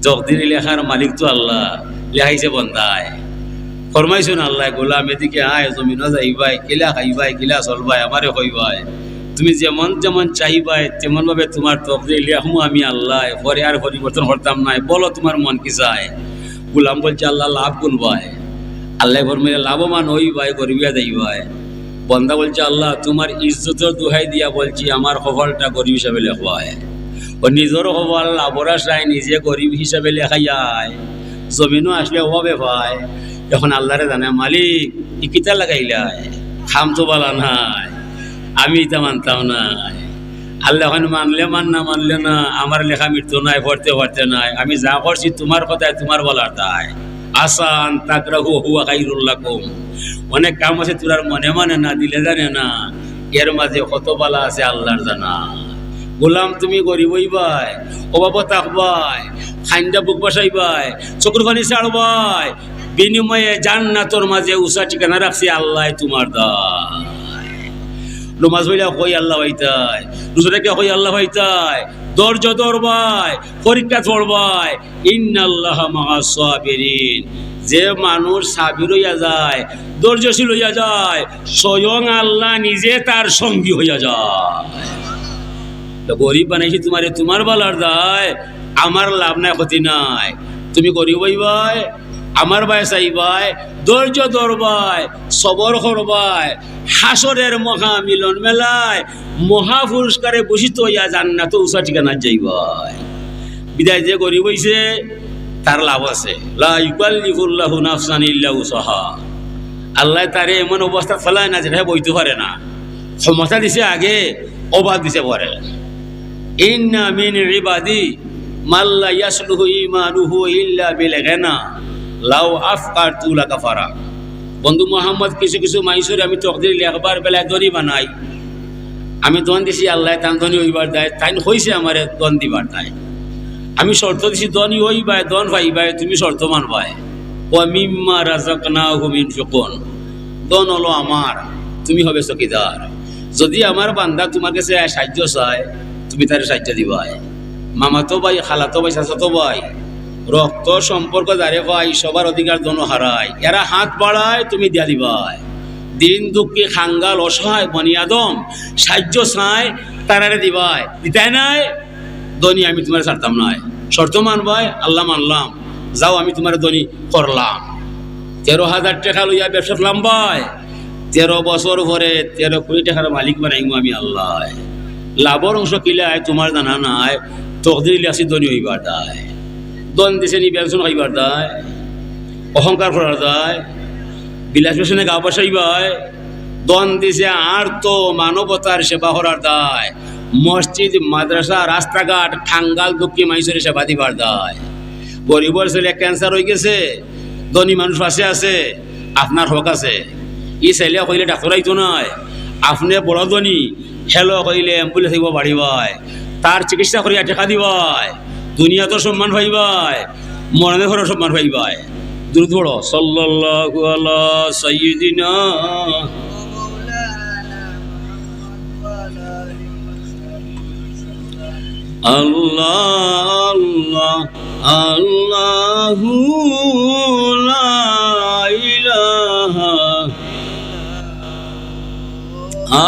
তকদির লেখার মালিক তো আল্লাহ, লেখাইছে বন্দায়। ফরমাইছেন আল্লাহ, গোলাম এদিকে আয়, জমিনও যাইবাই, কিলা খাইবাই, কিলা চলবাই, আমারে কইবাই। তুমি যেমন যেমন চাইবাই তেমন ভাবে তোমার তকদির লেখমু আমি আল্লাহ, পরে আর পরিবর্তন করতাম নাই। বলো তোমার মন কি চায়? গোলাম বলছে আল্লাহ লাভ গুনবাই। আল্লাহ ফরমাইলে লাভবান হইবাই, গরিবিয়া যাইবাই। বন্দা বলছে আল্লাহ তোমার ইজ্জতের দোহাই দিয়া বলছি আমার কপালটা গরিব হিসাবে লেখবায়। ও নিজের কপাল লাভরা চাই, নিজে গরিব হিসাবে লেখাইয়ায়, জমিনও আসলে অভাবে পায়। এখন আল্লাহরে জানে মালিক ই কিতা লাগাইলাই, খাম তো বলা নাই, আমি এটা মানতাম নাই। আল্লাহ এখন মানলে মান, না মানলে না, আমার লেখা মৃত্যু নাই, পড়তে পড়তে নাই। আমি যা করছি তোমার কথায়, তোমার বলার তাই। আসান তাকরাহু হুয়া খাইরুল লাকুম। অনেক কাম আছে তোর মনে মানে না, দিলে জানে না, এর মাঝে কত বালা আছে আল্লাহর জানা। গোলাম তুমি গরিব হইবাই, অভাব থাকবাই, খাইন্দা বুক বসাইবাই, চকুর পানি ছাড়বাই, বিনিময়ে জান্নাতের মাঝে উষা ঠিকানা রাখছি আল্লাহ তোমার দায়। নমাজ হইলা কই আল্লাহ হইতাই, রোজাকে কই আল্লাহ হইতাই, ধৈর্য ধরবাই, পরীক্ষা চড়বাই। ইন্নাল্লাহা মাআস সাবিরিন। যে মানুষ সাবির হইয়া যায়, ধৈর্যশীল হইয়া যায়, স্বয়ং আল্লাহ নিজে তার সঙ্গী হইয়া যায়। গরিব বানাইছি তোমারে, তোমার বালার দায়, আমার লাভ নাই, ক্ষতি নাই। তুমি গরিব হইবাই, আমার বাই চাইবাই, ধৈর্য ধরবাই, সবর করবাই, হাসরের মহা মিলন মেলায় মহা পুরস্কারে বসিত হইয়া জান্নাত উষা ঠিকানা যাইবাই। বিদায় যে গরিব হইছে তার লাভ আছে। লা ইউকাল্লিফুল্লাহু নাফসান ইল্লা উসাহা। আল্লাহ তারে এমন অবস্থা ফেলায় না যেটা বইতে পারে না। ক্ষমতা দিছে আগে, অবাধ দিছে পরে। ইন্না মিন ইবাদি মাল্লা ইয়াসলুহু ঈমানুহু ইল্লা বিল গিনা লাউ আফকারতু লাকাফারা। বন্ধু মোহাম্মদ, কিছু কিছু মাইসুরে আমি তকদির লেখবার বেলায় ধনী বানাই। আমি দন দিছি আল্লাহ তান ধনী হইবার দেয়, তাই হইছে আমারে দন দিবার দেয়। আমি শর্ত দিছি ধনী হইবাই, দন পাইবাই, তুমি শর্ত মানবাই। ওয়া মিম্মা রাযাকনাহুম ইনফিকুন। দন হলো আমার, তুমি হবে চকিদার। যদি আমার বান্দা তোমার কাছে সাহায্য চায়, তুমি তার সাহায্য দিবাই। মামাতো ভাই, খালাতো ভাই, চাচাতো ভাই, রক্ত সম্পর্ক যারে ভাই, সবার অধিকার দন হারায়। এরা হাত বাড়ায়, তুমি দিয়া দিবাই। দিন দুঃখী খাঙ্গাল অসহায় বনি আদম সাহায্য চায়, তারারে দিবাই। দিতাই নাই ধনী আমি তোমার ছাড়তাম নাই। শর্ত মানবাই, আল্লাহ মানলাম, যাও আমি তোমার ধনী করলাম। 13,000 টাকা লইয়া ব্যবসা করলাম ভাই, 13 বছর পরে 13 কোটি টাকার মালিক বানাইমু আমি আল্লাহ। লাভর অংশ কিলায় তোমার জানা নাই, তকদির লিয়াছি ধনী হইবার দায়। দন দিছে নি পেনশন খাইবার দায়, অহংকার করার দায়, বিলাস পেছনে গা বসাইবাই। দন দিছে আর তো মানবতার সেবা করার দায়। মসজিদ, মাদ্রাসা, রাস্তাঘাট, খাঙ্গাল দুঃখী মানুষের সেবা দিবার দায়। গরিবর ছেলে ক্যান্সার হয়ে গেছে, ধনী মানুষ পাশে আছে, আপনার হক আছে। ই ছেলে কইলে ডাক্তার আইতো নয়, আপনি বড় ধনী, হেলো কইলে অ্যাম্বুলেন্স হইব বাড়িবাই, তার চিকিৎসা করিয়া টাকা দিবাই। দুনিয়া তো সম্মান পাইবাই, মরণে ঘরের সম্মান পাইবাই। দুরূদ পড়ো, সাল্লাল্লাহু আলা সাইয়্যিদিনা। আল্লাহ আল্লাহ আল্লাহু লা ইলাহা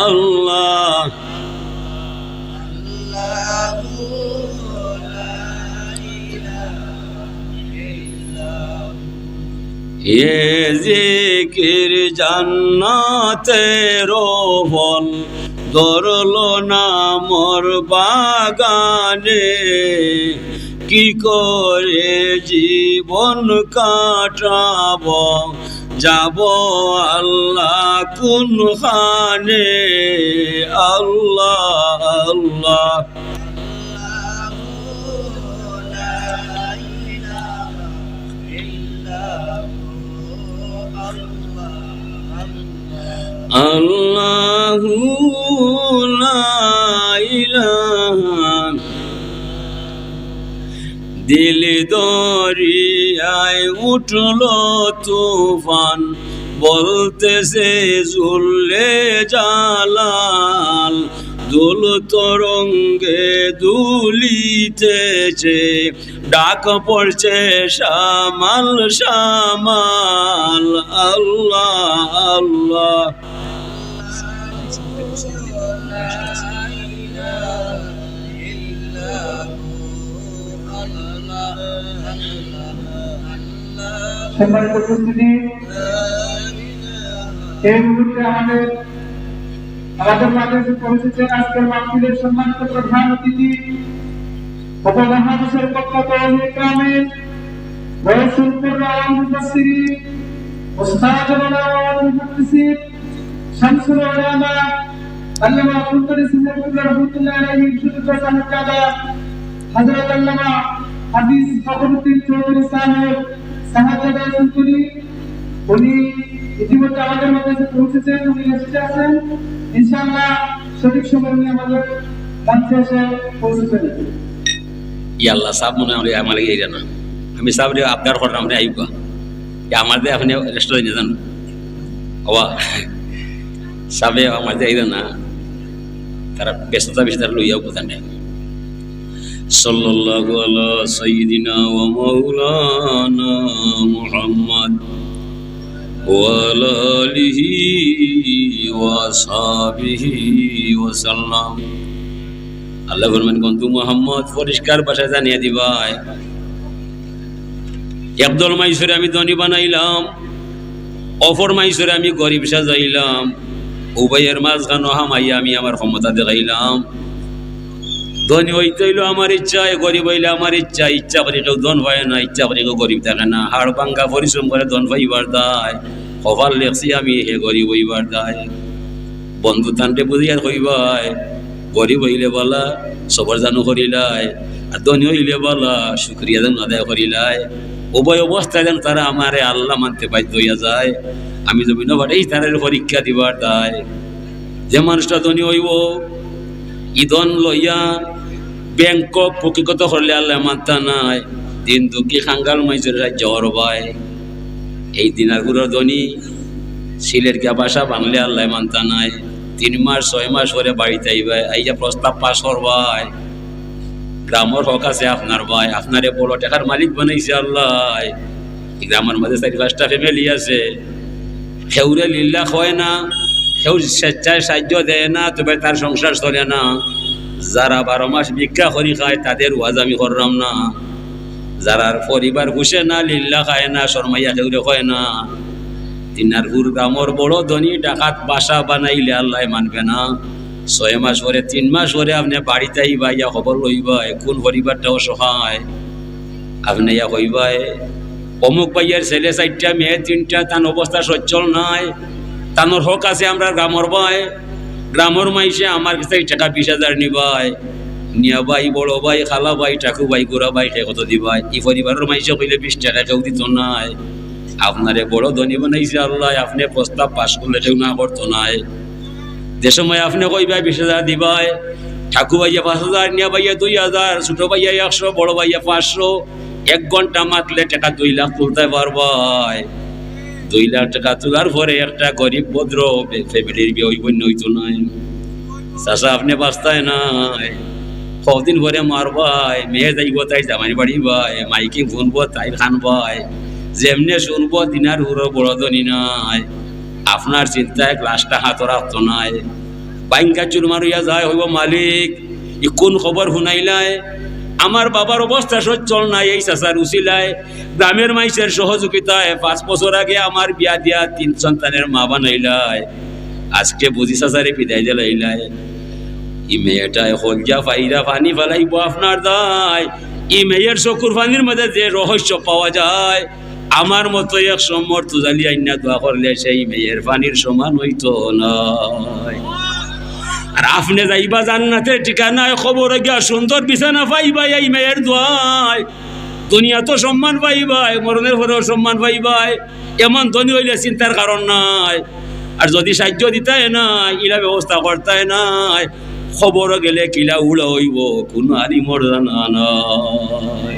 আল্লাহ। এ জিকির জান্নাতের ফল, ধরলো না মোর বাগানে। কি করে জীবন কাটাব, যাব আল্লাহ কোন খানে। আল্লাহ আল্লাহ আল্লাহু লা ইলাহা। দিল দরিয়ায় উঠলো তুফান, বলতেছে জুল্লে জালাল, দোল তরঙ্গে দুলিতেছে, ডাক পড়ছে শামাল শামাল, আল্লাহ আল্লাহ। সম্মানিত উপস্থিতি, এই মুহূর্তে আমাদের মাঝে পৌঁছেছেন আজকের মাহফিলের সম্মানিত প্রধান অতিথি, উপমহাদেশের প্রখ্যাত ইকরামের রসুলপুর রাওয়াল মুফাসসির উস্তাদুল আওয়াল মুফাসসির শামসুল উলামা আল্লামা আব্দুল সিদ্দিক রাহমাতুল্লাহ আলাইহি সাহেবজাদা হযরত আল্লামা হাফিজ ফখরুদ্দিন চৌধুরী সাহেব সাহেবজাদা সুলতানি, উনি ইতিমধ্যে আমাদের মধ্যে পৌঁছেছেন, উনি এসে আছেন। ইনশাআল্লাহ সঠিক সময় উনি আমাদের মঞ্চে এসে পৌঁছেছেন। আল্লাহ সাহেব মনে হয় আমার এই না, আমি সাহেব আবদার করলাম রে আইবা আমাদের আপনি রেস্টুরেন্টে যান হওয়া সাবে আমাদের এই না, তারা ব্যস্ততা বেশি তারা লইয়াও কোথায় নেই। সাল্লাল্লাহু আলা সাইয়্যিদিনা ওয়া মাওলানা মুহাম্মদ ওয়া আলা আলিহি ওয়া আসহাবিহি ওয়া সাল্লাম। আল্লাহ ফরমান বন্ধু মুহাম্মদ পরিষ্কার ভাষায় জানিয়ে দিবাই, একদল মাইসরে আমি ধনী বানাইলাম, অপর মাইসরে আমি গরিব সাজাইলাম, উভয়ের মাঝখানে হামাইয়া আমি আমার ক্ষমতা দেখাইলাম। ধনী হইতে হইলো আমার ইচ্ছায়, গরিব হইলে আমার ইচ্ছা। ইচ্ছা করে কেউ ধন পায় না, ইচ্ছা করে কেউ গরিব থাকে না। হাড় ভাঙ্গা পরিশ্রম করে ধন পাইবার দায়, কপাল লেখছি আমি হে গরিব হইবার দায়। বন্ধু তান্তে বুঝিয়া কইবাই, গরিব হইলে বলা সবর জানু করিলাই, আর ধনী হইলে বলা শুক্রিয়া জানু আদায় করিলাই। উভয় অবস্থায় যেন তারা আমারে আল্লাহ মানতে বাধ্য হইয়া যায়। আমি জমিন বাড়েই তাদের পরীক্ষা দিবার দায়। যে মানুষটা ধনী হইব, ইদন লইয়া ব্যাংক প্রকৃত করলে আল্লাহ মানতা নাই। দিন দুঃখী খাঙ্গাল মাইজের রাজ্য অরবায়। এই দিনারগুলোর ধনী সিলের গিয়া বাসা বাংলে আল্লাহ মানতা নাই। 3 মাস 6 মাস পরে বাড়িতে আইবাই, আইয়া প্রস্তাব পাস করবাই, গ্রামের হক আছে আপনার ভাই, আপনারে বড় টাকার মালিক বানাইছে আল্লাহ। এই গ্রামের মধ্যে 4-5টা ফ্যামিলি আছে, কেউরে লিল্লাহ হয় না, কেউ স্বেচ্ছায় সাহায্য দেয় না, তবে তার সংসার চলে না। যারা 12 মাস ভিক্ষা করি খায় তাদের ওয়াজ আমি করলাম না। যারা পরিবার পুষে না, লিল্লাহ খায় না, শর্মাইয়া কেউরে হয় না, দিনারপুর গ্রামের বড় ধনী ডাকাত বাসা বানাইলে আল্লাহ মানবে না। 6 মাস পরে 3 মাস পরে আপনি বাড়িতে আইবা, ইয়া খবর লইবাই কোন পরিবারটা অসহায়। আপনি ইয়া কইবাই অমুক ভাইয়ের ছেলে 4টা মেয়ে 3টা, তার অবস্থা সচ্ছল নাই, তানোর হক আছে আমরা গ্রামের ভাই। গ্রামের মাইসে আমার কাছে টাকা 20,000 নিবাই, নিয়া ভাই, বড় ভাই, খালা ভাই, টাকু ভাই, গোড়া ভাই সে কত দিবাই। এই পরিবারের মাইসে কইলে 20 টাকা কেউ দিত নাই। আপনারে বড় ধনী বানাইছে আল্লাহ, আপনি প্রস্তাব পাস করলে কেউ না করতো নাই। যে সময় আপনি কইবাই 20,000 দিবাই, ঠাকু ভাইয়া 5,000, নিয়া ভাইয়া 2,000, ছোট ভাইয়া 100, বড় ভাইয়া 500। 1 ঘন্টা মাতলে টাকা 2 লাখ তুলতে পারবাই। 2 লাখ টাকা তোলার পরে একটা গরিব ভদ্র ফ্যামিলির বিয়ে হইব নইতো নাই। চাষা আপনি বাঁচতায় নাই, কদিন পরে মারবাই, মেয়ে যাইব তাই জামাই বাড়ি ভাই, মাইকিং শুনবো তাই খান ভাই, যেমনে শুনবো দিনার হুড়ো বড় ধনী নাই। আপনার চিন্তায় গ্লাসটা হাত রাখতো নাই, বাইঙ্কা চুর মারিয়া যায় হইব মালিক। ই কোন খবর শুনাইলাই, আমার বাবার অবস্থা সচ্ছল নাই, এই চাচার উচিলায় গ্রামের মাইসের সহযোগিতায় 5 বছর আগে আমার বিয়া দিয়া 3 সন্তানের মা বানাইলাই। আজকে বুঝি চাচারে বিদায় দিলাইলাই। ই মেয়েটায় হলজা ফাইরা পানি ফেলাইব আপনার দায়। ই মেয়ের চকুর পানির মধ্যে যে রহস্য পাওয়া যায়, আমার মতো 100 মর্ত জালি আইনা দোয়া করলে সেই মেয়ের পানির সমান হইতো নয়। আর আপনি যাইবা জান্নাতের ঠিকানায়, খবর গিয়া সুন্দর বিছানা পাইবাই এই মেয়ের দোয়ায়। দুনিয়া তো সম্মান পাইবাই, মরণের পরেও সম্মান পাইবাই। এমন ধনী হইলে চিন্তার কারণ নাই। আর যদি সাহায্য দিতাই নাই, ইলা ব্যবস্থা করতাই নাই, খবর গেলে কিলা উড়া হইব কোনো আরি মর্যাদা নাই।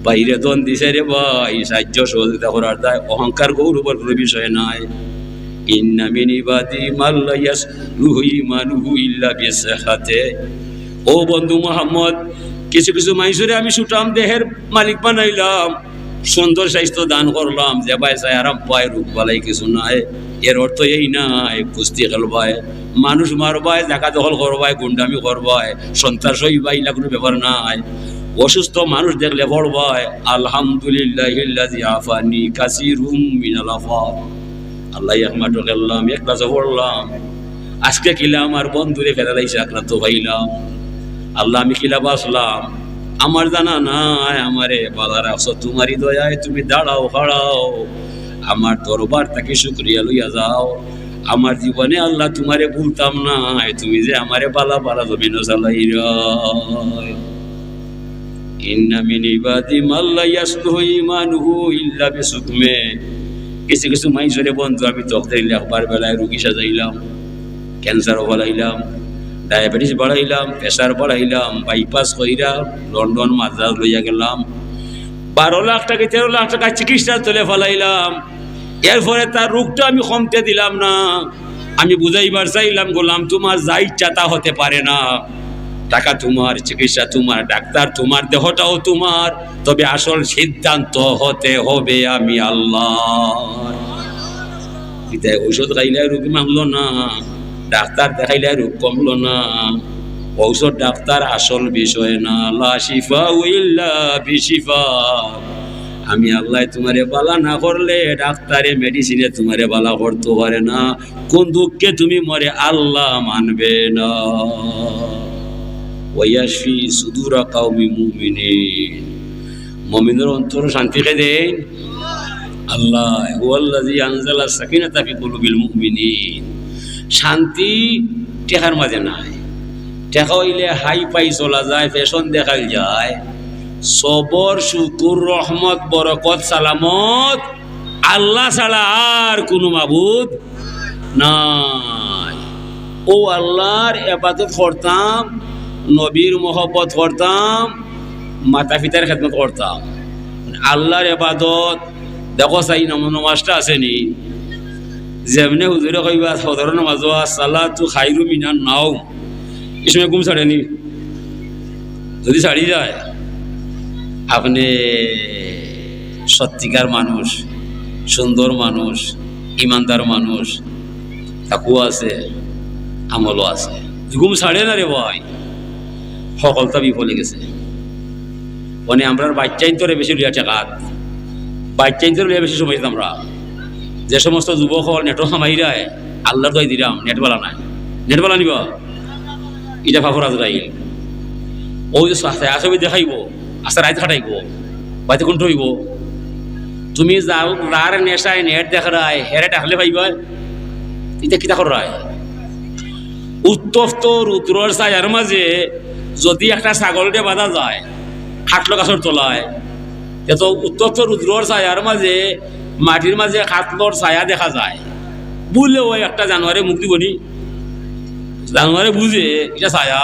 বাইরে দন দিছে রে ভাই, সাহায্য সহযোগিতা করার দায় অহংকার গৌরবের কোনো বিষয় নাই। ইন্না মিন ইবাদি মান লা ইয়াসলুহু ঈমানুহু ইল্লা বিসাহাতে। ও বন্ধু মুহাম্মদ, কিছু কিছু মানুষের আমি সুটাম দেহের মালিক বানাইলাম, সুন্দর স্বাস্থ্য দান করলাম, যে ভাই চাই আরাম পায়, রূপ বালাই কিছু নাই। এর অর্থ এই নাই কুস্তি খেলবায়, মানুষ মারবায়, জায়গা দখল করবায়, গুন্ডামি করবায়, সন্ত্রাস হইবাই, এগুলা কোনো ব্যাপার নাই। অসুস্থ মানুষ দেখলে পড়বায় আলহামদুলিল্লাহিল্লাযী আফানি কাসীরুম মিনাল আফাত। আল্লাহ একমাত্র গেলাম, এক ক্লাসে পড়লাম, আজকে কিলা আমার বন্ধুরে ফেরালাইছে, আক্রান্ত হইলাম। আল্লাহ আমি কিলা বাঁচলাম, আমার জানা নাই। আমারে বালা রাখছো তোমারই দয়ায়, তুমি দাঁড়াও হারাও, আমার দরবার তাকে শুকরিয়া লইয়া যাও। আমার জীবনে আল্লাহ তোমারে ভুলতাম না, তুমি যে আমারে বালা বালা জমিন চালাইরা। ইন্না মিন ইবাদি মান লা ইয়াসলুহু ঈমানুহু ইল্লা বিসুকমে। কিছু কিছু মাইজরে বন্ধু আমি তখদের একবার বেলায় রুগী সাজাইলাম, ক্যান্সারও বাড়াইলাম, ডায়াবেটিস বাড়াইলাম, প্রেশার বাড়াইলাম, বাইপাস কইরা লন্ডন মাদ্রাজ লইয়া গেলাম, 12 লাখ টাকা 13 লাখ টাকা চিকিৎসা চলে ফেলাইলাম। এরপরে তার রোগটা আমি কমতে দিলাম না। আমি বুঝাইবার চাইলাম, গোলাম তোমার যা ইচ্ছা তা হতে পারে না, টাকা তোমার, চিকিৎসা তোমার, ডাক্তার তোমার, দেহটাও তোমার, তবে আসল সিদ্ধান্ত হতে হবে আমি আল্লাহ। ঔষধ খাইলে রোগ মানলো না, ডাক্তার দেখাইলে রোগ কমলো না, ঔষধ ডাক্তার আসল বিষয় না। লা শিফা ইল্লা বিশিফা। আমি আল্লাহ তোমারে বালা না করলে ডাক্তারে মেডিসিনে তোমারে বালা করতে পারে না। কোন দুঃখে তুমি মরে আল্লাহ মানবে না। ওয়াশফি সুদুরা কাউমি মুমিনিন। মুমিনের অন্তর শান্তি কে দেন আল্লাহ। হুয়াল্লাযী আনজালা সাকিনাতা ফি কুলুবিল মুমিনিন। শান্তি টেকার মাঝে নাই। টেকা হইলে হাই পাই চলা যায়, ফ্যাশন দেখাই যায়। সবর, শুকুর, রহমত, বরকত, সালামত আল্লাহ ছাড়া আর কোনো মাবুদ নাই। ও আল্লাহর ইবাদত করতাম, নবীর মহব্বত করতাম, মাতা পিতার খেদমত করতাম। আল্লাহর ইবাদত দেখো চাই নামাজটা আসেনি, যেমনি হুজুরে কইবা সদর নামাজ সালাতু খাইরু মিনান নাও, এই সময় ঘুম ছাড়েনি। যদি ছাড়ি যায়, আপনি সত্যিকার মানুষ, সুন্দর মানুষ, ইমানদার মানুষ, তাকুয়া আছে, আমলও আছে। ঘুম ছাড়ে না রে ভাই, সকলটা বিফলে গেছে। মানে আমরা বাচ্চাই তোরে বেশি লিয়া টেকাত, বাচ্চাই তোরে লিয়া বেশি সময় আমরা। যে সমস্ত যুবক হল নেটও খামাইরায়, আল্লাহর দয় দিলাম নেটবালা নাই, নেটবালা নিব, এটা ফাফর আজরাইল। ওই যে আসবি দেখাইব, আস্তে রাইত খাটাইব, বাড়িতে কোনটা হইব। তুমি যার নেশায় নেট দেখায় হেরে ডাকলে পাইবা, এটা কিতা করায়। উত্তপ্ত রুদ্রর ছায়ার মাঝে যদি একটা ছাগলকে বাঁধা যায় খাটলো গাছের তলায়, এত উত্তপ্ত রুদ্রর ছায়ার মাঝে মাটির মাঝে খাটলোর ছায়া দেখা যায়, বুঝলে ওই একটা জানুয়ারে মুখ দিবনি। জানুয়ারে বুঝে এটা ছায়া,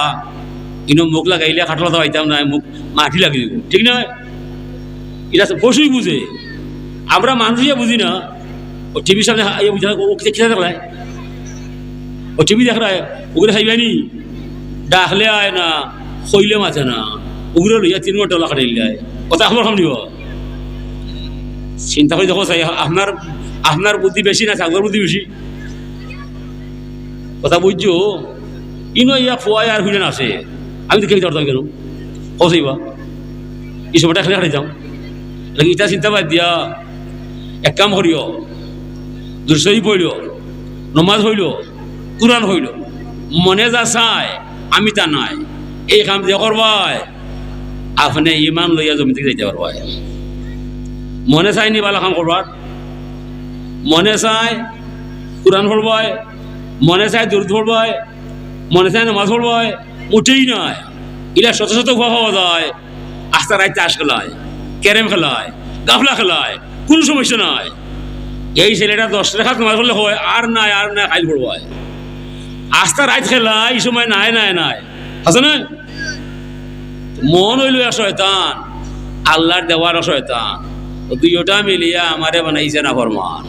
কিন্তু মুখ লাগাইলে খাটলা তো পাইতাম না, মুখ মাটি লাগিয়ে দিব, ঠিক নয়? এটা পশুই বুঝে, আমরা মানুষই বুঝি না। ও টিভির সামনে বুঝা, ও খেতে দেখলায়, ও টিভি দেখায়, ওগুলো খাইবানি, ডাকলে আয় না, খইলে মাথে না, ওগুলো লইয়া 3 ঘন্টা লাগাই যায়, কথা আমার খাম নিব। চিন্তা করে দেখো চাই, আপনার বুদ্ধি বেশি না ছাগলের বুদ্ধি বেশি, কথা বুঝছো? ইনো ইয়া খোয়াই আর হুইলেন আছে, আমি তো খেয়ে ধরতাম কেন হসইবা, এই সময়টা খেলে খাটাই যাও। ইটা চিন্তা বাদ দিয়া এক কাম করিও, দুরসই পড়ল, নমাজ হইল, কুরআন হইল, মনে যা চায় আমি তা নাই, এই কাম দিয়ে করবাই, আপনি ইমান লইয়া জমি থেকে যাইতে পারবাই। মনে চায়নি ভালো কাম করবার, মনে চায় কুরআন পড়বাই, মনে চায় দুরূদ পড়বাই, মনে চায় নামাজ পড়বাই, উঠেই নাই। এরা শত শত পাওয়া যায়, আস্তা রাইতে তাস খেলায়, ক্যারেম খেলায়, গাফলা খেলায়, কোনো সমস্যা নাই। এই ছেলেটা 10 টাকা নামাজ পড়লে হয়, আর নাই খাইল পড়বাই, আস্তা রাইত খেলায়, এই সময় নাই আছে না? মন হইল এক শয়তান, আল্লাহর দেওয়ার শয়তান, দুইটা মিলিয়া আমারে বানাইছে না ফরমান।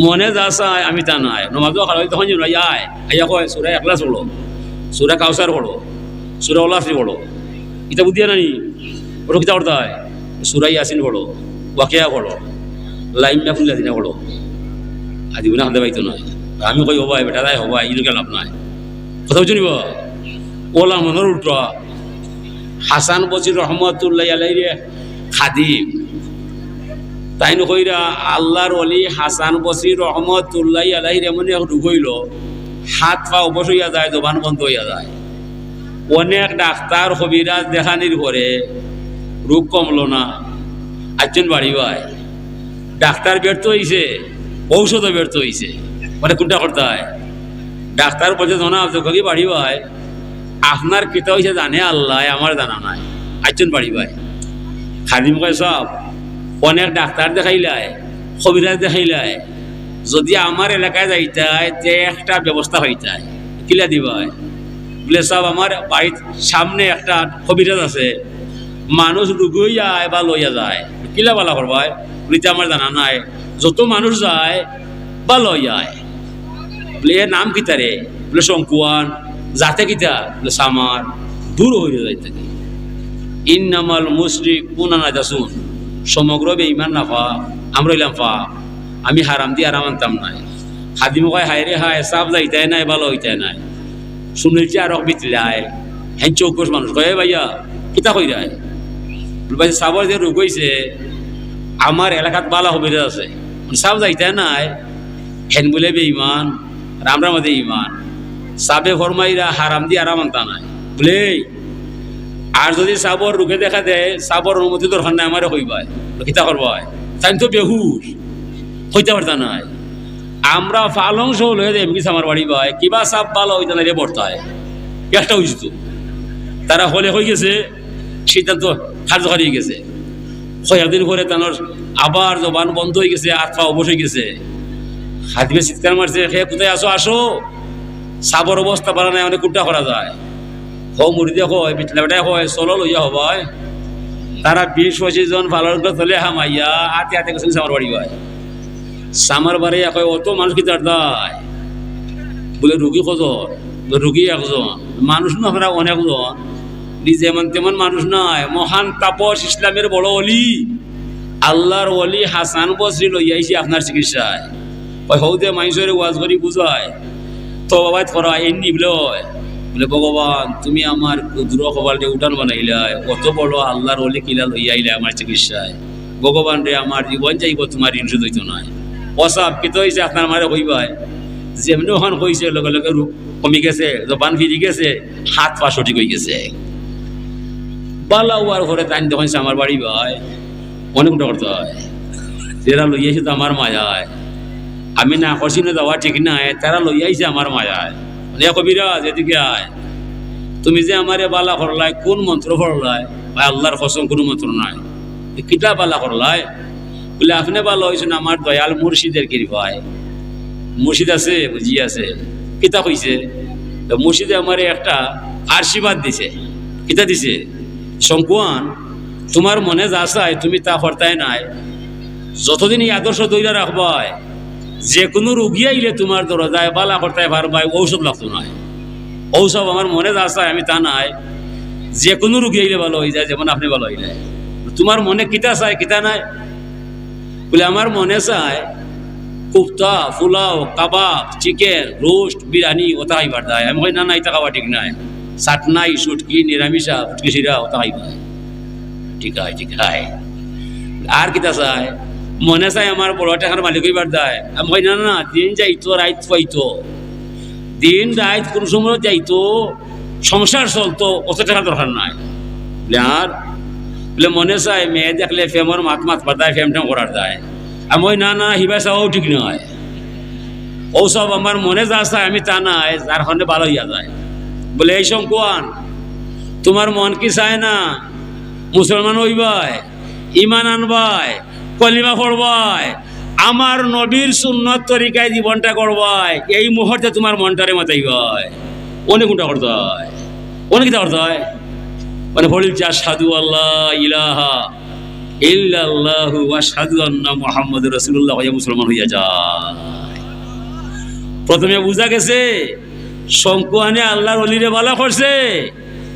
মনে যা চায় আমি তা নাই নমাজও খারাপ তখন যে আয় আইয়া কয় সুরা একলাস পড়ো, সুরা কাউসার পড়ো, সুরা ওলাফি পড়ো, এটা বুদ্ধিয়া নানি ওটা কিতা করতে হয়, সুরাই আসিন পড়ো, ওয়াকিয়া পড়ো, লাইমটা খুলে দিনা পড়ো, আজি গুণা খাতে পাইতো নয়। আমি কই হবাই বেটা তাই হবাই ইনকে লাভ নাই। কথা বুঝি নিব ওলা মনের উল্টা হাসান বসির রহমতুল্লাহ আলাইহি খাদিম তাই নকইরা আল্লাহর ওলি হাসান বসির রহমতুল্লাহ আলাইহি এমন এক রোগ হইল, হাত পা অবশ হইয়া যায়, জবান বন্ধ হইয়া যায়। অনেক ডাক্তার কবিরাজ দেখানির পরে রোগ কমলো না, একজন বাড়ি ভাই ডাক্তার ব্যর্থ হয়েছে, ঔষধও ব্যর্থ হয়েছে, মানে কোনটা করতে হয়? ডাক্তার বলছে জানা কি বাড়ি ভাই আপনার কেতা হয়েছে জানে আল্লাহ, আমার জানা নাই। একজন বাড়ি ভাই খাদিম কয় সব অনেক ডাক্তার দেখাইলাই, কবিরাজ দেখাইলাই, যদি আমার এলাকায় যাইতাই যে একটা ব্যবস্থা হইতাই কিলা দিবাই বলে সব আমার বাড়ির সামনে একটা কবিরাজ আছে, মানুষ রুগী যায় বা লইয়া যায়, কিলা বালা করবাই বলে আমার জানা নাই। যত মানুষ যায় বা লই যায় বলে এর নাম কিতা রে বলে শঙ্কুয়ান, যাতে কিতা বলে সামার, দূর হয়ে যাইতে ইন্নামাল মুশরিকুনা নাজাসুন, সমগ্র বেঈমান না ফা আমরা হইলাম ফা, আমি হারাম দিয়ে আরাম আনতাম নাই। খাদিম কয় হায় রে হায় সাপ যাইতাই নাই ভালো হইতাই নাই, শুনেছি আর বিতলাই হ্যাঁ চৌকস মানুষ কয় ভাইয়া কিতা কই যায় ভাই সাপর যে রোগ হয়েছে আমার এলাকাত বালা হবির আছে, সাপ যাইতাই নাই হেন বলে বেঈমান, আমরা মধ্যে ইমান সাপে ফরমাইরা হারাম দিয়ে আরাম আনতা নাই বলে। আর যদি সাবর রুখে দেখা দেয় সাবর অনুমতি দরকার নাই আমারে কইবাই কিতা করবাই, তাই তো বেহুশ হইতে পারতা নাই। আমরা ফালং সহ লয়ে দেয় কিছু আমার বাড়ি ভাই কিবা সাপ ভালো হইতে না রে বর্তায় একটা হয়েছে তো তারা হলে হয়ে গেছে, সিদ্ধান্ত কার্য হারিয়ে গেছে। কয়েকদিন পরে তার আবার জবান বন্ধ হয়ে গেছে, হাত পা অবশ হয়ে গেছে। হাতিমে চিৎকার মারছে হে কোথায় আসো আসো, সাবর অবস্থা পারা নাই, অনেক কুট্টা করা যায়। হো মুড়িদে হয় বিটলা বেটায় হয় চলো লইয়া হবাই, তারা 20-25 জন ভালো চলে হামাইয়া হাতে হাতে গেছে আমার বাড়ি ভাই। সামার বাড়ি কয় অত মানুষ কি তার দায় বলে রুগী কজন, রুগী একজন, মানুষ না আমরা অনেকজন, নিজে এমন তেমন মানুষ নয়, মহান তাপস ইসলামের বড় অলি আল্লাহর অলি হাসান বসরি লইয়াইছি আপনার চিকিৎসায়। হৌদে মানুষের ওয়াজ করি বুঝায় তো বাবা করা এমনি বলে ভগবান তুমি আমার ক্ষুদ্র কপালটা উঠান বানাইলাই, কত বড় আল্লাহর অলি কিলা লইয়াইলে আমার চিকিৎসায়। ভগবান রে আমার জীবন যাইব তোমার ঋণ শুধু হইতো নয়, অসাব কিত হয়েছে আপনার মারে হইবাই, যেমনি ওখান হয়েছে লগে লগে রূপ কমি গেছে, জবান ফিরি গেছে, হাত পা সঠিক হয়ে গেছে। বালা উয়ার ঘরে টাইম তখন আমার বাড়ি ভাই অনেক করতে হয়, যেটা লইয়াছে তো আমার মায়ায়, আমি না করছি না যাওয়া ঠিক নাই, তারা লইয়াইছে আমার মায়ায়। কবিরাজ এদিকে আয়, তুমি যে আমারে বালা করলাই কোন মন্ত্র পড়লাই? ভাই আল্লাহর কসম কোনো মন্ত্র নাই। কিতা বালা করলাই বলে আপনি ভালো হয়েছেন আমার দয়াল মুর্শিদের কৃপায়। মুর্শিদ আছে বুঝি আছে, কিতা কইছে মুর্শিদে আমারে একটা আশীর্বাদ দিছে। কিতা দিছে? শঙ্কুয়ান তোমার মনে যা চায় তুমি তা হরতাই নাই, যতদিন এই আদর্শ দইরা রাখবাই যে কোনো রুগী আইলে তোমার দরজায় বালা করতে পারবাই, ঔষধ লাগতো নয়। ঔষধ আমার মনে যা চায় আমি তা নাই, যে কোনো রুগী আইলে ভালো হয়ে যায়, যেমন আপনি ভালো হইলে। তোমার মনে কিতা চায় কিতা নাই বলে আমার মনে চায় কুফতা, ফুলাও, কাবাব, চিকেন, রোস্ট, বিরিয়ানি ওটা খাইবার দেয়। আমি কই না না এটা খাওয়া ঠিক নাই, চাটনাই সুটকি নিরামিষা ফুটকি সিরা ওটা খাইবাই, ঠিক হয় ঠিক হয়। আর কিতা চায় মনে চাই আমার বড় টাকার মালিক হইবার দেয়। আমি কই না না দিন যাইতো রাইত পাইতো, দিন রাইত কোন সময় যাইতো, সংসার চলতো, অত টাকা দরকার নাই। আর বলে মনে চাই মেয়ে দেখলে ফেমর মাত মাত পাতায় ফেম টেম করার দেয়। আমি ওই না না হিবা চাওয়াও ঠিক নয়, ও সব আমার মনে যা চায় আমি তা নাই, যার কারণে ভালো হইয়া যায়। বলে এই শঙ্কুয়ান তোমার মন কি চায় না মুসলমান হইবাই, ইমান আনবাই, কলিমা পড়বাই, আমার নবীর সুন্নত তরিকায় জীবনটা করবাই, এই মুহূর্তে তোমার মনটারে মাতাইবাই। অনেক কোনটা করতে হয়, অনেক কিতা করতে হয় মানে বলি যা সাধু আল্লাহ ইলাহা ইল্লাল্লাহু ওয়া আশহাদু আন্না মুহাম্মাদুর রাসূলুল্লাহ হইয়া মুসলমান হইয়া যায়। প্রথমে বুঝা গেছে শঙ্কুয়ানে আল্লাহর অলিরে বালা করছে,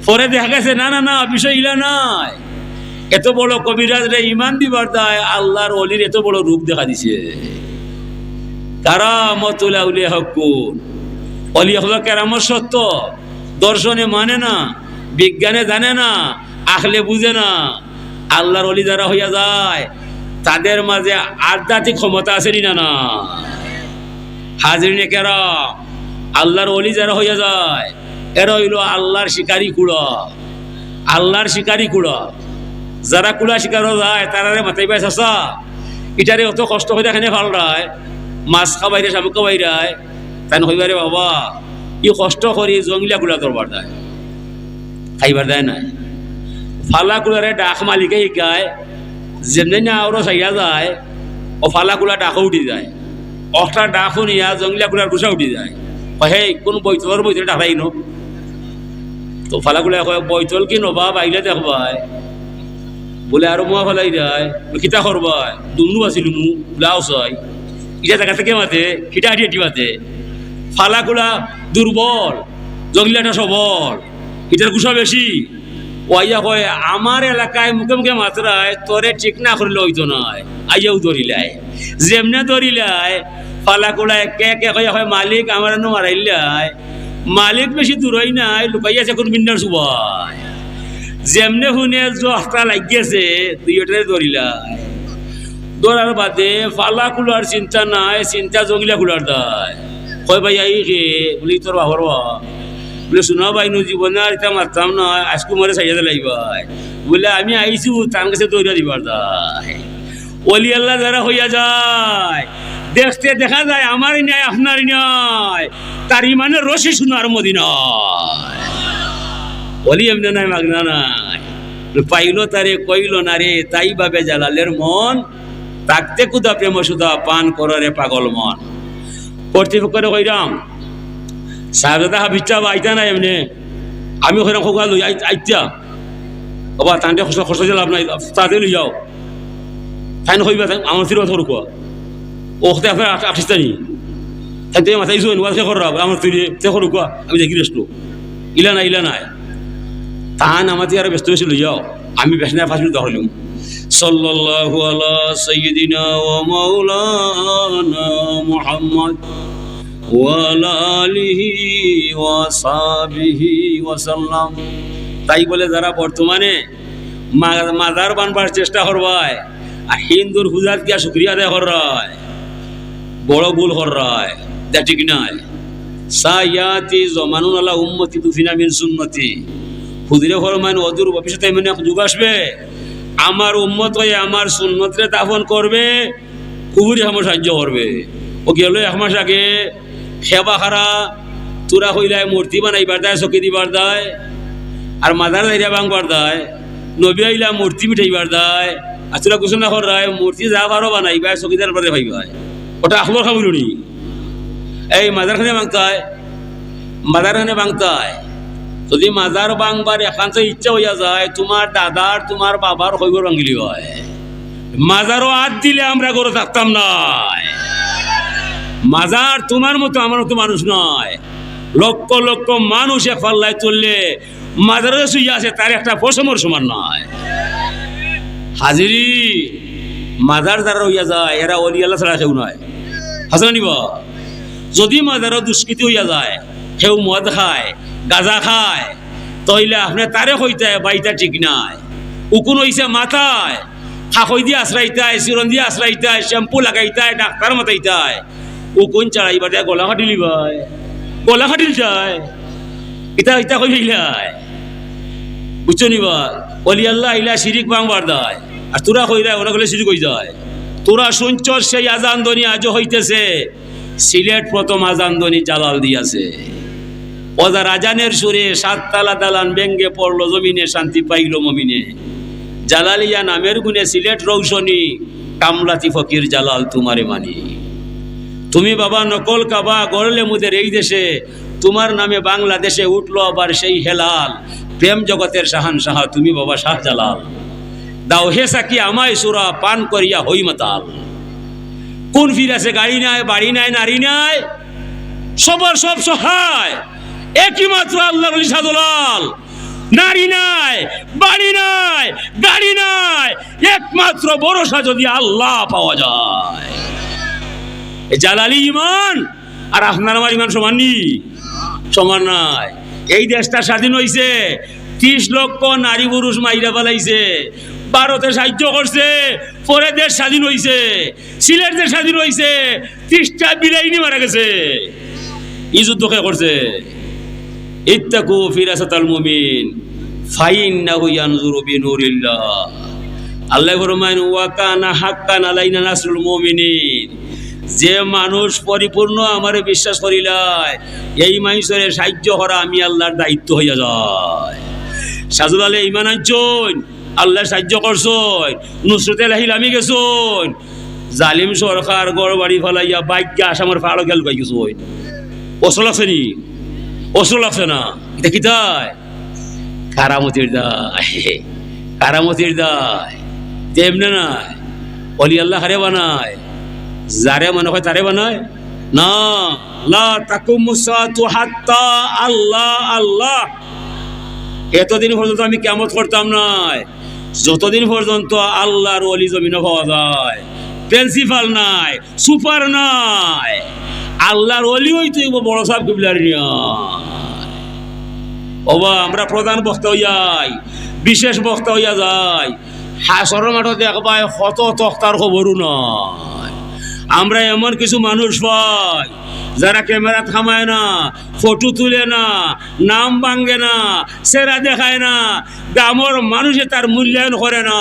পরে দেখা গেছে না না না বিষয় ইলা নাই, এত বড় কবিরাজ রে ইমান দিবার দায় আল্লাহর অলির এত বড় রূপ দেখা দিছে। কারামাতুল আউলিয়া হকুন, অলিয়া হলো কেরামত সত্য, দর্শনে মানে না, বিজ্ঞানে জানে না, আখলে বুঝে না। আল্লাহর অলি যারা হইয়া যায় তাদের মাঝে আধ্যাত্মিক ক্ষমতা আছে না না? হাজিরিনে কেরাম, আল্লাহর অলি যারা হইয়া যায় এরা হইল আল্লাহর শিকারী কুড়া, আল্লাহর শিকারী কুড়া। যারা কুড়া শিকারও যায় তারারে মাথায় পায় চাষা ইটারে অত কষ্ট হয়ে এখানে ভাল রায়, মাছ খাবাইরে শামুক খাবাইরায়, তাই হইবারে বাবা ই কষ্ট করি জঙ্গলিয়া কুড়া দরবার দেয়, খাইবার দেয় নাই। ফালা কুলারে ডাক মালিকে শিকায়, যেমনি না আরো চাইয়া যায় ও ফালা কুলা ডাকও উঠি যায়, অষ্টা ডাক শুনিয়া জঙ্গলিয়া কুলার গুছা উঠি যায়। হে কোন বৈতলের বৈতলে ডাকাই ন, তো ফালা কুলা কয় বৈতল কি নবা বাইলে দেখবাই, বলে আরো মোয়া ফেলাই যায়, খিতা করবাই দুমনু আছিলু মু ব্লাউ চাই ইটা দেখা থেকে মাতে খিটা হাঁটি হাঁটি মাতে। ফালা কুলা দুর্বল, জঙ্গলিয়াটা সবল, ইটার গুছা বেশি। ওয়াইয়া কয় আমার এলাকায় মুখে মুখে মাত্রায় তোরে ঠিক না করলে হইতো নয়, আইয়াও ধরিলাই, যেমনে ধরিলাই ফালা কুলা কে কে কয় হয় মালিক আমার মারাইলাই, মালিক বেশি দূরই নাই, লুকাইয়াছে কোন বিন্যার সুবাই, যেমনে শুনে জহটা লাগিয়েছে তুই ওটারে ধরিলাই। ধরার বাদে ফালা কুলার চিন্তা নাই, চিন্তা জঙ্গলিয়া কুলার দায়। কয় ভাই আই কে বলি তোর বাবার বলে শোনা ভাই নো জীবনে আর এটা মারতাম না, আজকে মরে সাইয়া লাগবাই বলে আমি আইসু তার কাছে দৌড়া দিবার দায়। অলি আল্লাহ যারা হইয়া যায় দেখতে দেখা যায় আমারই নাই আপনারই নাই, তার ইমানের রশি শোনার মদিনায়। অলি এমনি নাই মাগনা নাই, পাইল তারে কইল না রে তাই ভাবে জালালের মন, তাকতে কুদা প্রেম সুদা পান করে পাগল মন। কর্তৃপক্ষরে কইরাম সাহেবজাদা হাবিচ্ছা বা আইতা নাই এমনি, আমি ওখানে খোকা লই আইতা বাবা তান্তে খরচ লাভ নাই, তাতে লই যাও তাই নইবা আমার তির কথা রুকুয়া ওতে আপনার আঠিস্তানি তাই মাথায় ইসু ওয়াজে কর আমার তুই দেখো রুকুয়া আমি দেখি রেস্ট ইলা নাই ইলা নাই তান আমাতে আর ব্যস্ত হয়েছিল যাও, আমি বেশ না 5 মিনিট ধরলাম। সাল্লাল্লাহু আলা সাইয়্যিদিনা ওয়া মাওলানা মুহাম্মদ ওয়া আলা আলিহি ওয়া সাহবিহি ওয়া সাল্লাম। তাই বলে যারা বর্তমানে মাজার বানবার চেষ্টা করবায় আর হিন্দুর হুজাত দিয়া শুকরিয়া আদায় করায় বড় ভুল করায়, যা ঠিক নাই। সায়াতি জমানুন আলা উম্মতি তুফিনা মিন সুন্নতি, হুজুরে ফরমান অদূর ভবিষ্যতে এমন এক যুগ আসবে আমার উম্মত হয়ে আমার সুন্নতরে দাফন করবে, কুহুরি আমার সাহায্য করবে। ও গেল 1 মাস আগে সেবা খারা তোরা হইলায় মূর্তি বানাইবার দায়, চকি দিবার দায়, আর মাদার লাইরা ভাঙবার দায়, নবী আইলা মূর্তি মিঠাইবার দায়, আর তোরা ঘোষণা কর রায় মূর্তি যা পারো বানাইবা চকিদার পরে ভাইবাই, ওটা আখবর খাবল নি। এই মাজারখানে ভাঙতায়, মাজারখানে ভাঙতায়, যদি মাজার ভাঙবার একান্ত ইচ্ছা হইয়া যায় তোমার দাদার তোমার বাবার হইব ভাঙিলি হয়, মাজারও হাত দিলে আমরা গরু থাকতাম না। মাজার তোমার মতো আমার মতো মানুষ নয়, লক্ষ লক্ষ মানুষ এক পাল্লায় তুললে মাজারে শুয়ে আছে তার একটা পশমর সমান নয়। হাজিরি মাজার যারা হইয়া যায় এরা অলি আল্লাহ ছাড়া কেউ নয়, হাসনা নিব। যদি মাজারও দুষ্কৃতি হইয়া যায়, কেউ মদ খায় গাঁজা খায়, তইলে আপনি তারে হইতে বাইটা ঠিক নাই। উকুন হইছে মাথায় খাকই দিয়ে আশ্রাইতায়, চিরন দিয়ে আশ্রাইতায়, শ্যাম্পু লাগাইতায়, ডাক্তার মাতাইতায়, উকুন চাড়াইবার যায় গলা খাটিলি ভাই, গলা খাটিল যায় ইটা ইটা কই ফেলাই বুঝছো নিবা। অলি আল্লাহ আইলা শিরিক ভাঙবার দায়, আর তোরা কই যায় ওরা গেলে শিরিক হয়ে যায়। তোরা শুনছস সেই আজান ধ্বনি আজও হইতেছে, সিলেট প্রথম আজান ধ্বনি জালাল দিয়াছে। ওজার আজানের সুরে 7 তালা দালান ব্যঙ্গে পড়লো জমিনে, শান্তি পাইল মমিনে। জালালিয়া নামের গুণে সিলেট রৌশনী, কামলাতি ফকির জালাল তোমারে মানি। তুমি বাবা নকল কাবা গড়লে মুদের এই দেশে, তোমার নামে বাংলাদেশে উঠলো আবার সেই হেলাল। প্রেম জগতের শাহানশাহ তুমি বাবা শাহজালাল। দাও হে সাকি আমায় সুরা পান করিয়া হই মাতাল। কোন ফির আছে, গাড়ি নাই, বাড়ি নাই, নারী নাই, সবার সব সহায়, একই মাত্র আল্লাহর ওলি শাহদুলাল। নারী নাই, বাড়ি নাই, গাড়ি নাই, একমাত্র ভরসা যদি আল্লাহ পাওয়া যায়। এই জালালি ইমান আর আপনার আমার ইমান সমান নি? সমান নাই। এই দেশটা স্বাধীন হয়েছে, 30 লক্ষ নারী পুরুষ মাইরা ফেলাইছে, ভারতে সাহায্য করছে, পরে দেশ স্বাধীন হয়েছে। সিলেট দেশ স্বাধীন হয়েছে, 30টা বিলাইনি মারা গেছে। এই যুদ্ধ কে করছে? ইত্তাকু ফিরাসাতাল মুমিন ফাইন্নাহু ইয়ানজুরু বিনুরিল্লাহ। আল্লাহ ফরমায় ওয়া কানা হাক্কান আলাইনা নাসরুল মুমিনিন। যে মানুষ পরিপূর্ণ আমারে বিশ্বাস করিলায়, এই মানুষের সাহায্য করা আমি আল্লাহর দায়িত্ব হইয়া যায়। সাজুল আলী ইমান আনছন, আল্লাহ সাহায্য করছন, নুসরতে লাহিলামি গেছন, জালিম সরকার গড় বাড়ি ফেলাইয়া বাইক আসামের ফাড় গেল পাই গেছন। অস্ত্র লাগছে নি? অস্ত্র লাগছে না। এটা কি দায়? কারামতির দায়, কারামতির দায়। যে এমনি নাই, অলি আল্লাহ হারে বানায়, যারে মনে হয় তারে বানায় না। লা তাকুমুস সাআতু হাত্তা আল্লাহ আল্লাহ। এতদিন পর্যন্ত আমি কিয়ামত করতাম নাই, যতদিন পর্যন্ত আল্লাহর ওলি জমিনে পাওয়া যায়। প্রিন্সিপাল নাই, সুপার নাই, আল্লাহর ওলি হইতে বড় সাহেব কিবলার নিয়া। ওবা আমরা প্রধান বক্তা হইয়াই, বিশেষ বক্তা হইয়া যাই, হাসরের মাঠে দেখবাই কত তক্তার খবরও নাই। আমরা এমন কিছু মানুষ পাই যারা ক্যামেরা থামায় না, ফটো তুলে না, নাম ভাঙ্গে না, সেরা দেখায় না, গ্রামের মানুষে তার মূল্যায়ন করে না।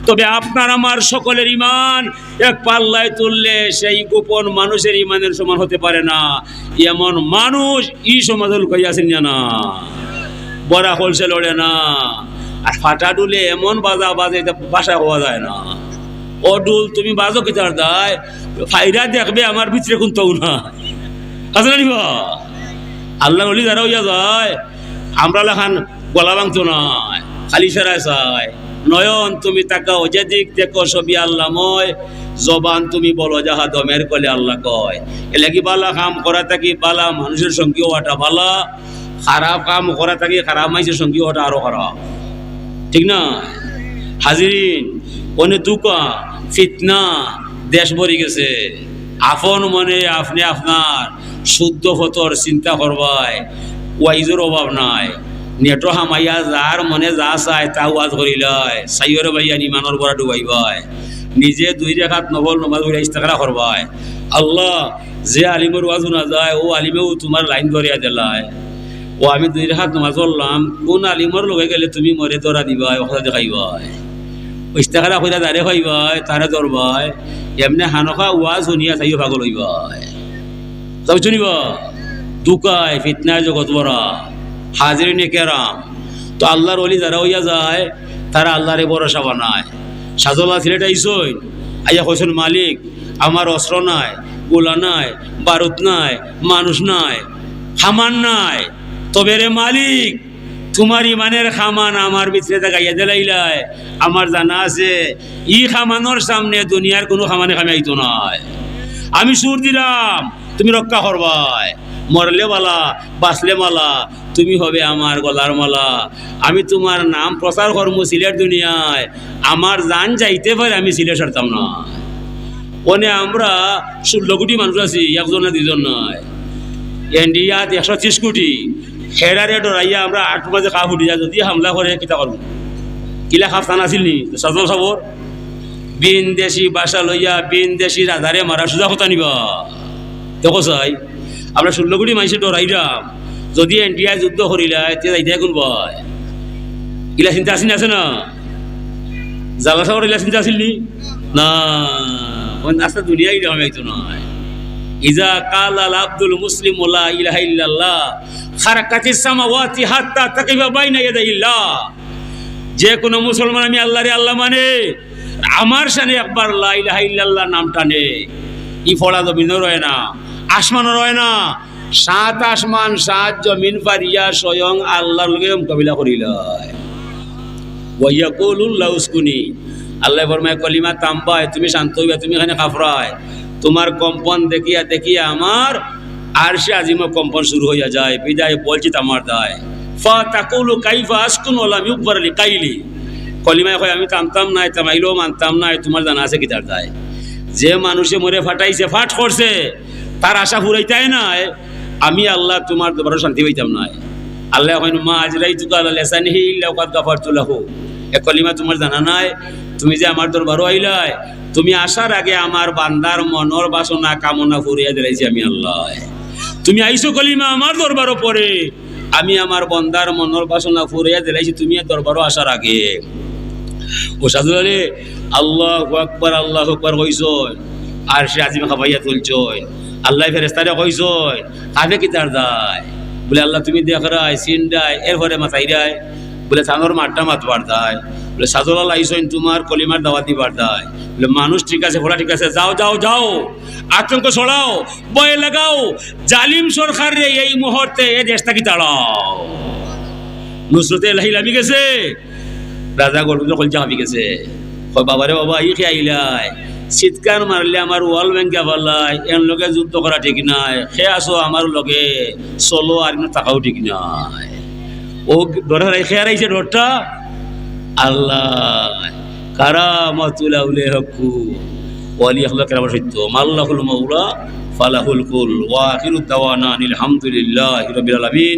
তবে আপনার আমার সকলের ইমান এক পাল্লায় তুললে সেই গোপন মানুষের ইমানের সমান হতে পারে না। এমন মানুষ ই সমাজে লুকাইয়াছেন না, বড়া হলসে লড়ে না। আর ফাটা ডুলে এমন বাজা বাজে বাসা হওয়া যায় না। ও ডুল তুমি বাজো কিতার দায়, ফাইরা দেখবে আমার ভিতরে কোনটাও না আছে না। আল্লাহ বলি যারা হইয়া যায়, আমরা লেখান গলা ভাঙতো নয়, খালি সেরায় চাই। নয়ন তুমি তাকাও যেদিক দেখো ছবি আল্লাহময়, জবান তুমি বলো যাহা দমের কলে আল্লাহ কয়। এলাকি বালা কাম করা থাকি বালা মানুষের সঙ্গী হওয়াটা বালা, খারাপ কাম করা থাকি খারাপ মানুষের সঙ্গী হওয়াটা আরো খারাপ, ঠিক না? হাজিরিন, অনেক দুকা ফিতনা দেশ ভরে গেছে। আপন মনে আপনি আপনার শুদ্ধ ফতর চিন্তা করবাই, ওয়াইজের অভাব নাই। নেটো হামাইয়া যার মনে যা চায় তা ওয়াজ করিলাই, সাইয়র ভাইয়া ইমানের বড়া ডুবাইবাই, নিজে 2 রাকাত নফল নামাজ পড়ে ইস্তেগফার করবাই। আল্লাহ যে আলিমের ওয়াজ না যায়, ও আলিমেও তোমার লাইন ধরিয়া দিলায়। ও আমি 2 রাকাত নামাজ পড়লাম, কোন আলিমর লগে গেলে তুমি মরে ধরা দিবাই, ওখানে দেখাইবাই, ইস্তেগফার কইরা দাঁড়ে খাইবাই, তারে ধরবাই। এমনি হানখা ওয়াজ শুনিয়া চাইও পাগল হইবাই। তবে শুনিব দুকায় ফিতনায় জগৎ বড়া। হাজিরিনে কেরাম, তো আল্লাহর ওলি যারা হইয়া যায় তারা আল্লাহরে ভরসা বানায়। সাজল্লাহ সিলেট আইসইন, আইয়া কইছেন মালিক আমার অস্ত্র নাই, গোলা নাই, বারুদ নাই, মানুষ নাই, খামান নাই, তবে রে মালিক তোমার ইমানের খামান আমার ভিতরে দেখাইয়া দিলাইলায়। আমার জানা আছে ই খামানোর সামনে দুনিয়ার কোনো খামানে খামাইতো নাই। আমি সুর দিলাম, তুমি রক্ষা করবাই, মরলে মালা বাঁচলে মালা, তুমি হবে আমার গলার মালা। আমি তোমার নাম প্রচার করবো সিলেট দুনিয়ায়, আমার জান যাইতে পারে আমি সিলেট ছাড়তাম না। ওনে আমরা 16 কোটি মানুষ আছি, 1জন না 2জন নয়। ইন্ডিয়াত 130 কোটি, হেরারে ডরাইয়া আমরা 8 বাজে খা ফুটি যায়। যদি হামলা করে কিতা করবো? কিলা খাফতান আছিল নি সাজল সাবর? বিন দেশি বাসা লইয়া বিন দেশি রাধারে মারা সুজা কথা নিবা। দেখো চাই আমরা 16 কোটি মানুষে ডরাইলাম, যদি ইন্ডিয়ায় যুদ্ধ করিলাই তে যাইতে কোন ভয়? ইলা চিন্তা আসিন আছে না? জালা সাগর ইলা চিন্তা আসিল নি না? আস্তে দুনিয়া ইলা হইতো নয়। ইজা কালাল আব্দুল মুসলিম লা ইলাহা ইল্লাল্লাহ খারাকাতিস সামাওয়াতি হাত্তা তাকিবা বাইনা ইয়াদাইল্লাহ। যে কোনো মুসলমান আমি আল্লাহরে আল্লাহ মানে, আমার সামনে একবার লা ইলাহা ইল্লাল্লাহ নামটা নে, ই ফলা জমিনও রয় না, আসমানও রয় না, 7 আসমান 7 জমিন পারিয়া স্বয়ং আল্লাহর লগে মোকাবিলা করিলায়। ওয়াইয়াকুলুল্লাহ উসকুনি, আল্লাহ ফরমায় কলিমা তাম্বায়, তুমি শান্ত হইবা, তুমি এখানে কাফরায়, তোমার কম্পন দেখিয়া দেখিয়া আমার আরশে আজিম কম্পন শুরু হইয়া যায়, বিদায় বলছি আমার দায়। ফা তাকুলু কাইফা আসকুন ওয়ালাম ইউকবার লিকাইলি, কলিমায় কয় আমি থামতাম নাই, থামাইলেও মানতাম নাই, তোমার জানা আছে কি তার দায়? যে মানুষে মরে ফাটাইছে, ফাট করছে, তার আশা ফুরাইতাই নাই, আমি আল্লাহ তোমার বড় শান্তি পাইতাম নাই। আল্লাহ কইন মা আজরাই তুকা আলা লিসানিহি ইল্লা ওয়াকাদ গাফারতু লাহু, এ কলিমা তোমার জানা নাই, তুমি যে আমার দরবারও আইলাই, তুমি আসার আগে আমার বান্দার মনের বাসনা কামনা ফুরিয়ে দিলাইছি আমি আল্লাহ। তুমি আইসো কলিমা আমার দরবারও পরে, আমি আমার বান্দার মনের বাসনা ফুরিয়ে দিলাইছি তুমি দরবারও আসার আগে। ও সাজুরে আল্লাহু আকবার কইছয়, আর সে আজিমে খাবাইয়া তুলছয়, আল্লাহ ফেরেশতারে কইছয়, কাবে কি তার দায়? বলে আল্লাহ তুমি দেখরাই সিন্ডাই, এরপরে মাথাই রায়, বলে থানোর মাঠটা মাতবার দায়, বলে সাজুল্লাহ আইসইন তোমার কলিমার দাওয়াত দিবার দায়। বলে মানুষ ঠিক আছে, ঘোড়া ঠিক আছে, যাও যাও যাও, আতঙ্ক ছড়াও, ভয় লাগাও, জালিম সরকার রে এই মুহূর্তে এ দেশটা কি তাড়াও। নুসরতে এলাহি লামি গেছে, রাজা গর্বিত কলজা হাবি গেছে, বাবারে বাবা ই খেয়ে আইলাই, চিৎকার মারলে আমার ওয়াল ব্যাংকে পাল্লাই, এর লগে যুদ্ধ করা ঠিক নাই, সে আসো আমার লগে চলো, আর টাকাও ঠিক নাই। ও ডরার খেয়ার আইছে ডরটা আল্লাহ কারামাতুল আউলিয়া হকু ওয়ালি আল্লাহ কেরামত সত্য মাল্লাহুল মাওলা ফালাহুল কুল ওয়া আখিরুদ দাওয়ানা আনিল হামদুলিল্লাহি রাব্বিল আলামিন।